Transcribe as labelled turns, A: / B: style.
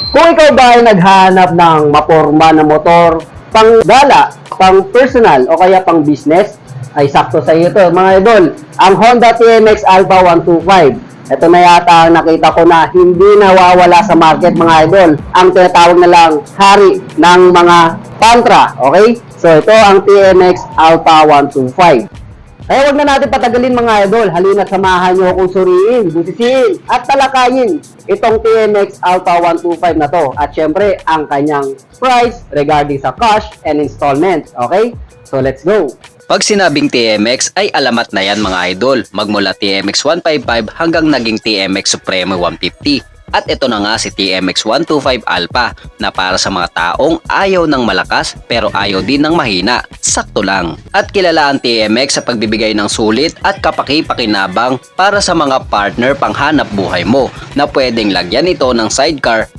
A: Kung ikaw ba ay naghahanap ng maporma na motor, pang gala, pang personal o kaya pang business, ay sakto sa iyo ito mga idol. Ang Honda TMX Alpha 125. Ito na yata ang nakita ko na hindi nawawala sa market mga idol. Ang tinatawag na lang hari ng mga Tantra. Okay? So ito ang TMX Alpha 125. Kaya wag na natin patagalin mga idol. Halina't samahan nyo akong suriin, busisiin at talakayin itong TMX Alpha 125 na to. At syempre, ang kanyang price regarding sa cash and installment. Okay? So let's go!
B: Pag sinabing TMX ay alamat na yan mga idol, magmula TMX 155 hanggang naging TMX Supremo 150. At ito na nga si TMX 125 Alpha na para sa mga taong ayaw ng malakas pero ayaw din ng mahina, sakto lang. At kilala ang TMX sa pagbibigay ng sulit at kapaki-pakinabang para sa mga partner panghanap buhay mo na pwedeng lagyan ito ng sidecar at